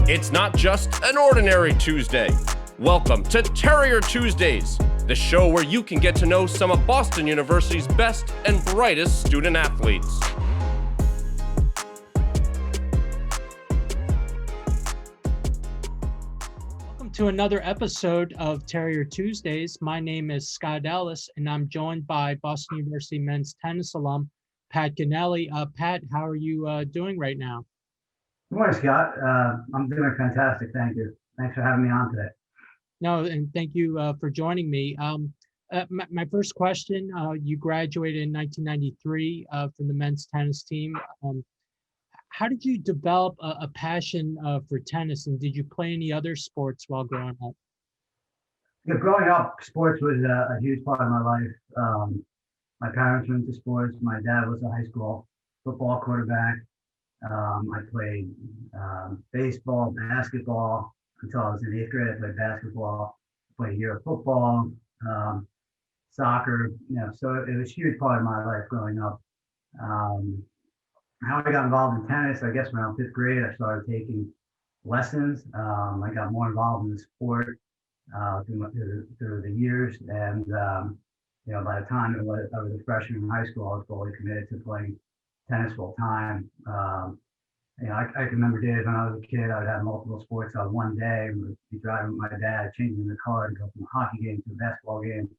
It's not just an ordinary Tuesday. Welcome to Terrier Tuesdays, the show where you can get to know some of Boston University's best and brightest student athletes. Welcome to another episode of Terrier Tuesdays. My name is Scott Ellis, and I'm joined by Boston University men's tennis alum, Pat Gonnelli. Pat, how are you doing right now? Good morning, Scott. I'm doing fantastic. Thank you. Thanks for having me on today. No, and thank you for joining me. My first question, you graduated in 1993 from the men's tennis team. How did you develop a passion for tennis, and did you play any other sports while growing up? Yeah, growing up, sports was a huge part of my life. My parents were into sports. My dad was a high school football quarterback. I played baseball, basketball until I was in 8th grade. I played basketball, played a year of football, soccer. So it was a huge part of my life growing up. How I got involved in tennis, I guess around 5th grade, I started taking lessons. I got more involved in the sport through the years, and by the time I was a freshman in high school, I was fully committed to playing tennis full time. I can remember days when I was a kid, I would have multiple sports on one day. We'd be driving with my dad, changing the car to go from a hockey game to a basketball game.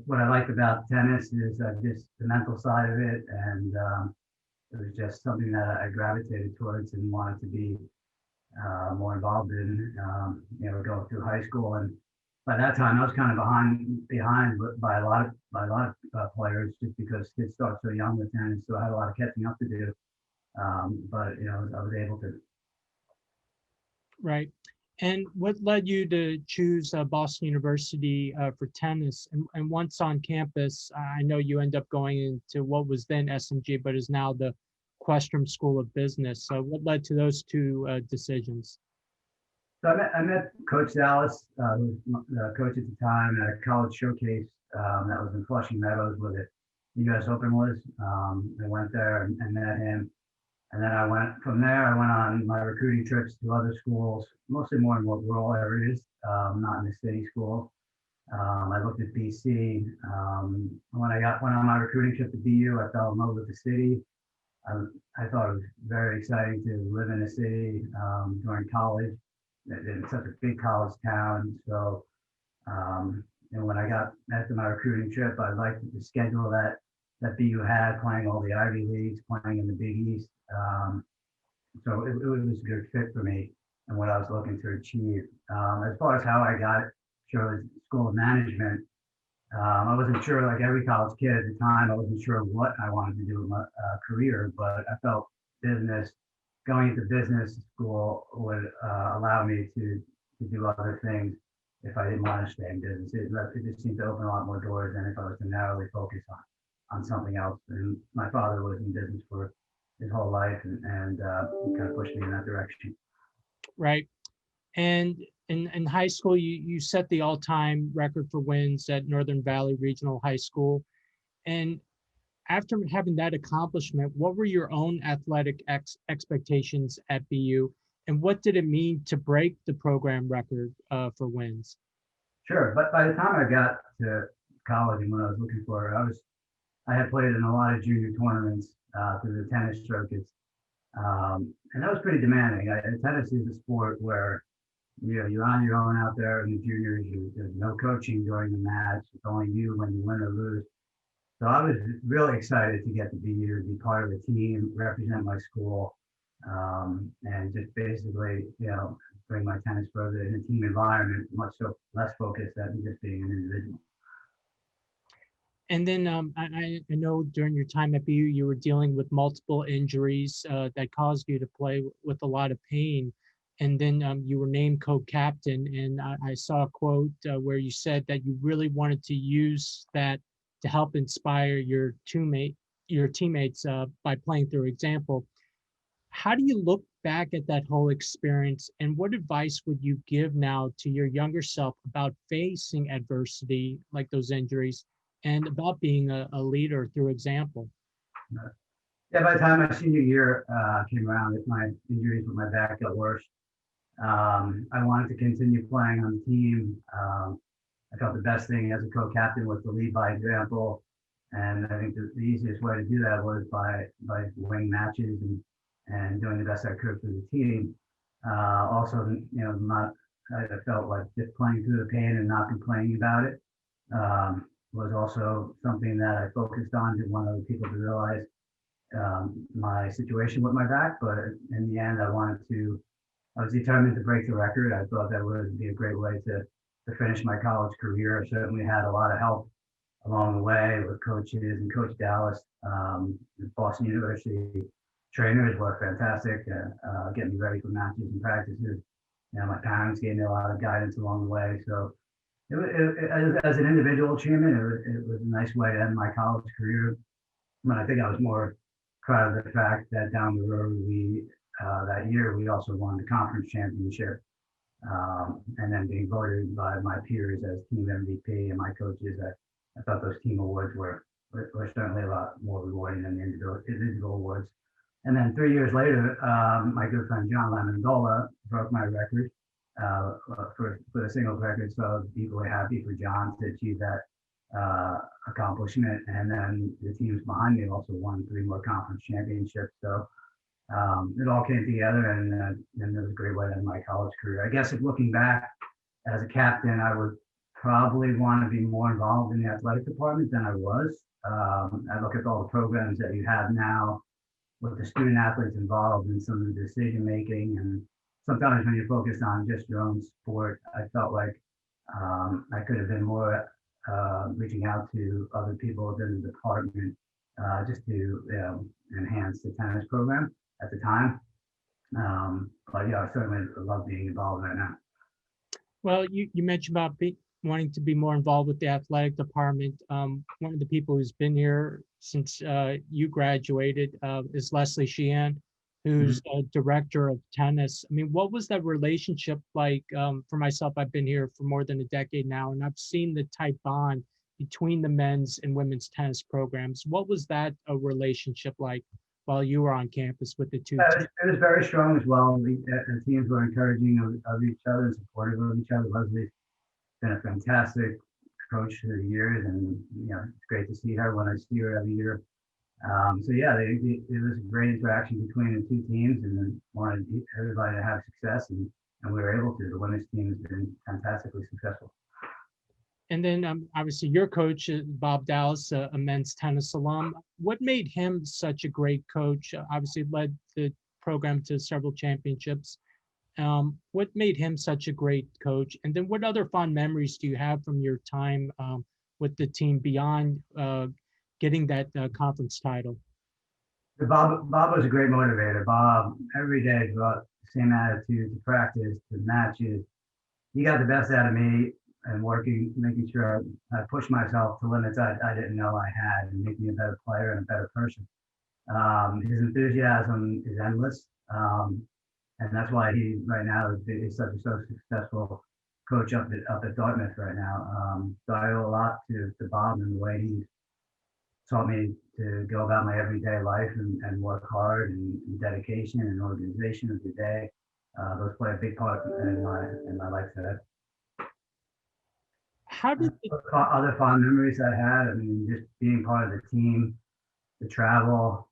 What I liked about tennis is just the mental side of it, and it was just something that I gravitated towards and wanted to be more involved in. Going through high school, and by that time I was kind of behind by a lot of players, just because kids start so young with tennis. So I had a lot of catching up to do. But I was able to. Right. And what led you to choose Boston University for tennis? And once on campus, I know you end up going into what was then SMG, but is now the Questrom School of Business. So what led to those two decisions? So I met Coach Dallas, who was the coach at the time, at a college showcase that was in Flushing Meadows, where the U.S. Open was. I went there and met him. And then I went on my recruiting trips to other schools, mostly more in rural areas, not in the city school. I looked at BC. When I went on my recruiting trip to BU, I fell in love with the city. I thought it was very exciting to live in a city during college. It's such a big college town. So, and when I got after my recruiting trip, I liked the schedule that BU had, playing all the Ivy Leagues, playing in the Big East. So it was a good fit for me and what I was looking to achieve. As far as how I got it, chose School of Management. I wasn't sure, like every college kid at the time, I wasn't sure what I wanted to do with my career, but I felt going into business school would allow me to do other things if I didn't want to stay in business. It just seemed to open a lot more doors than if I was to narrowly focus on something else. And my father was in business for his whole life, and he kind of pushed me in that direction. Right. And in high school, you set the all-time record for wins at Northern Valley Regional High School. And after having that accomplishment, what were your own athletic expectations at BU, and what did it mean to break the program record for wins? Sure, but by the time I got to college and what I was looking for, I had played in a lot of junior tournaments through the tennis circuits, and that was pretty demanding. Tennis is a sport where you're on your own out there in the juniors. There's no coaching during the match. It's only you when you win or lose. So I was really excited to get to BU, be part of the team, represent my school, and just basically, bring my tennis further in a team environment, much so less focused than just being an individual. And then I know during your time at BU, you were dealing with multiple injuries that caused you to play with a lot of pain. And then you were named co-captain. And I saw a quote where you said that you really wanted to use that to help inspire your teammates by playing through example. How do you look back at that whole experience, and what advice would you give now to your younger self about facing adversity like those injuries and about being a leader through example? Yeah, by the time my senior year came around, my injuries with my back got worse. I wanted to continue playing on the team. I felt the best thing as a co-captain was to lead by example. And I think the easiest way to do that was by winning matches and doing the best I could for the team. Also, not I felt like just playing through the pain and not complaining about it was also something that I focused on. Didn't want other people to realize my situation with my back, but in the end, I was determined to break the record. I thought that would be a great way to finish my college career. I certainly had a lot of help along the way with coaches and Coach Dallas. The Boston University trainers were fantastic, getting me ready for matches and practices. My parents gave me a lot of guidance along the way. So as an individual achievement, it was a nice way to end my college career. But I think I was more proud of the fact that down the road, that year, we also won the conference championship. And then being voted by my peers as team MVP and my coaches, I thought those team awards were certainly a lot more rewarding than the individual awards. And then 3 years later, my good friend John Lamondola broke my record for the singles record. So I was equally happy for John to achieve that accomplishment. And then the teams behind me also won 3 more conference championships. So it all came together, and it was a great way to end my college career. I guess if looking back as a captain, I would probably want to be more involved in the athletic department than I was. I look at all the programs that you have now with the student athletes involved in some of the decision making, and sometimes when you're focused on just your own sport, I felt like I could have been more reaching out to other people within the department just to enhance the tennis program at the time. But yeah, I certainly love being involved right now. Well, you mentioned about wanting to be more involved with the athletic department. One of the people who's been here since you graduated is Leslie Sheehan, who's director of tennis. I mean, what was that relationship like? For myself, I've been here for more than a decade now, and I've seen the tight bond between the men's and women's tennis programs. What was that relationship like while you were on campus with the two teams? It was very strong as well. The teams were encouraging of each other and supportive of each other. Leslie's been a fantastic coach through the years, and it's great to see her when I see her every year. So yeah, it was a great interaction between the two teams, and then wanted everybody to have success, and we were able to. The women's team has been fantastically successful. And then obviously your coach, Bob Dallas, a men's tennis alum. What made him such a great coach? Obviously led the program to several championships. What made him such a great coach? And then what other fond memories do you have from your time with the team beyond getting that conference title? Bob was a great motivator. Bob, every day, brought the same attitude to practice, to matches. He got the best out of me, and making sure I pushed myself to limits I didn't know I had, and make me a better player and a better person. His enthusiasm is endless. And that's why he right now is such a successful coach up at Dartmouth right now. So I owe a lot to Bob and the way he taught me to go about my everyday life and work hard, and dedication and organization of the day. Those play a big part in my life today. How did other fond memories I had? I mean, just being part of the team, the travel,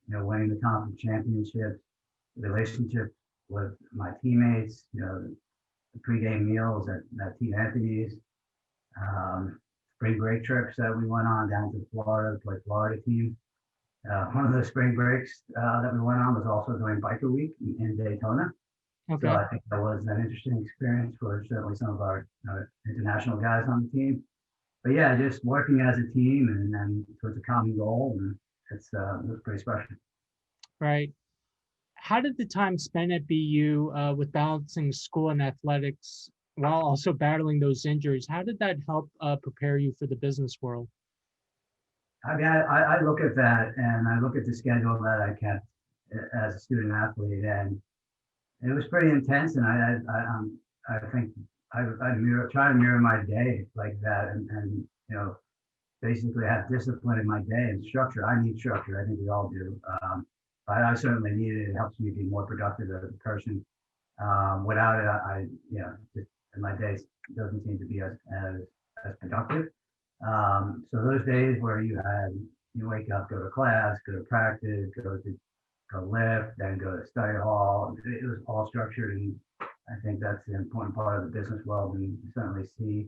winning the conference championships, relationships with my teammates, the pregame meals at Team Anthony's, spring break trips that we went on down to Florida to play Florida teams. One of the spring breaks that we went on was also during Biker Week in Daytona. Okay. So I think that was an interesting experience for certainly some of our international guys on the team. But yeah, just working as a team and towards a common goal, and it was pretty special. Right. How did the time spent at BU with balancing school and athletics while also battling those injuries, how did that help prepare you for the business world? I mean, I look at that, and I look at the schedule that I kept as a student athlete, and it was pretty intense. And I think I try to mirror my day like that, and basically have discipline in my day and structure. I need structure. I think we all do. I certainly need it. It helps me be more productive as a person. Without it, just my day doesn't seem to be as productive. So those days where you wake up, go to class, go to practice, go lift, then go to study hall. It was all structured, and I think that's an important part of the business world. And you certainly see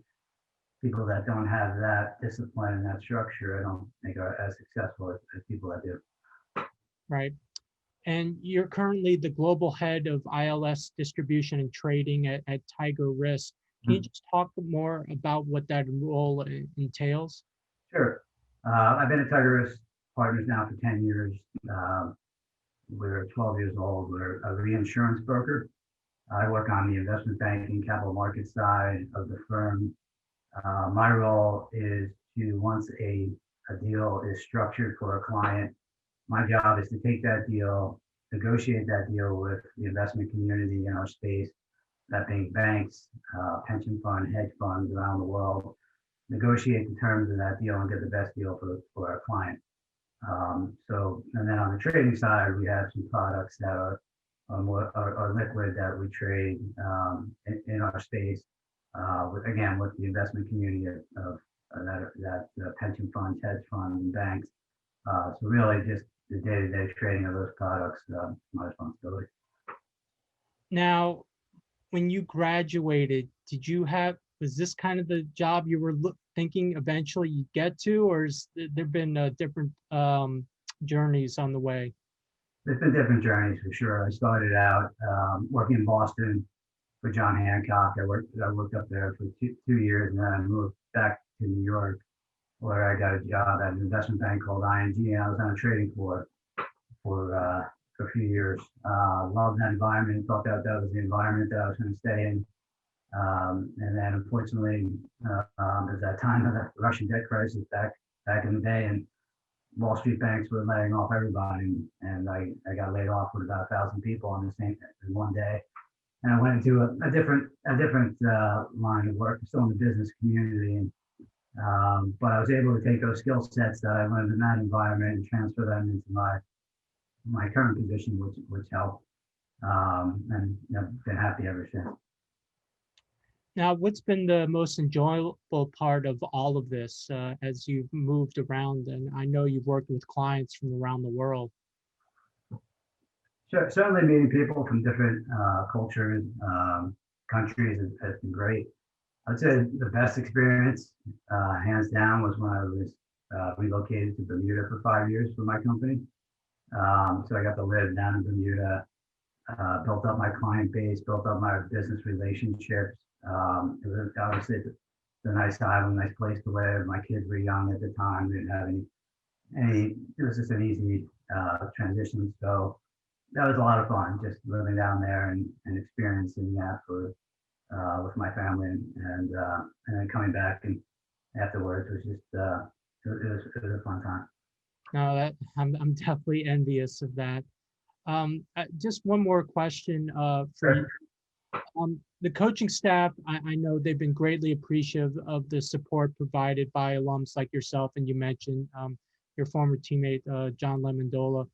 people that don't have that discipline and that structure, I don't think are as successful as people that do. Right. And you're currently the global head of ILS distribution and trading at Tiger Risk. Can you just talk more about what that role entails? Sure. I've been at Tiger Risk Partners now for 10 years. We're 12 years old. We're a reinsurance broker. I work on the investment banking, capital market side of the firm. My role is to, once a deal is structured for a client, my job is to take that deal, negotiate that deal with the investment community in our space, that being banks, pension fund, hedge funds around the world, negotiate the terms of that deal and get the best deal for our client. And then on the trading side, we have some products that are liquid that we trade in our space, with the investment community of that pension funds, hedge funds, and banks. So really just the day-to-day trading of those products, my responsibility. Now, when you graduated, was this kind of the job you were thinking eventually you'd get to, or has there been different journeys on the way? There's been different journeys for sure. I started out working in Boston for John Hancock. I worked up there for two years, and then I moved back to New York, where I got a job at an investment bank called ING, and I was on a trading floor for a few years. Loved that environment, thought that was the environment that I was going to stay in. And then unfortunately, there's that time of the Russian debt crisis back in the day, and Wall Street banks were laying off everybody, and I got laid off with about 1,000 people on the same in one day. And I went into a different line of work, still in the business community, and but I was able to take those skill sets that I learned in that environment and transfer them into my current position, which helped, and been happy ever since. Now, what's been the most enjoyable part of all of this as you've moved around? And I know you've worked with clients from around the world. Sure, certainly meeting people from different cultures, countries has been great. I'd say the best experience, hands down, was when I was relocated to Bermuda for 5 years for my company. So I got to live down in Bermuda, built up my client base, built up my business relationships. It was obviously it's a nice island, nice place to live. My kids were young at the time; they didn't have any. It was just an easy transition. So that was a lot of fun, just living down there and experiencing that with my family, and then coming back and afterwards was just it was a fun time. No, I'm definitely envious of that. Just one more question for you. The coaching staff, I know they've been greatly appreciative of the support provided by alums like yourself, and you mentioned your former teammate, John Lemondola.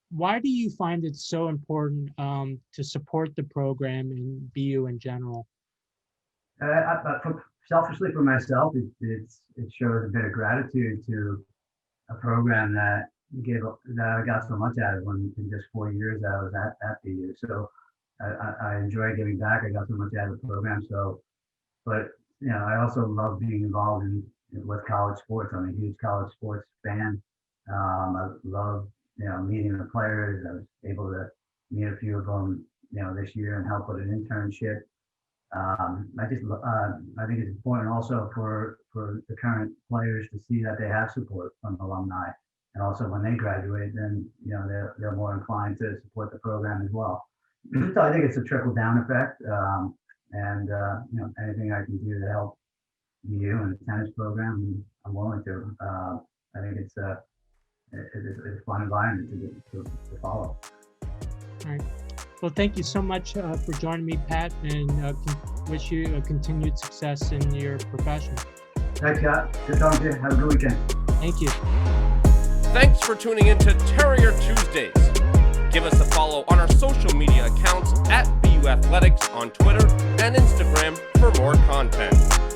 Why do you find it so important to support the program and BU in general? Selfishly for myself, it shows a bit of gratitude to a program that I got so much out of in just 4 years that I was at BU. So I enjoy giving back. I got so much out of the program. So, but I also love being involved with college sports. I'm a huge college sports fan. I love meeting the players. I was able to meet a few of them this year and help with an internship. I think it's important also for the current players to see that they have support from alumni, and also when they graduate, then they're more inclined to support the program as well. So I think it's a trickle down effect, and anything I can do to help you and the tennis program, I'm willing to. I think it's a fun environment to follow. All right. Well, thank you so much for joining me, Pat, and wish you a continued success in your profession. Thanks, Scott. Good talking to you. Have a good weekend. Thank you. Thanks for tuning in to Terrier Tuesdays. Give us a follow on our social media accounts at BU ABU Athletics on Twitter and Instagram for more content.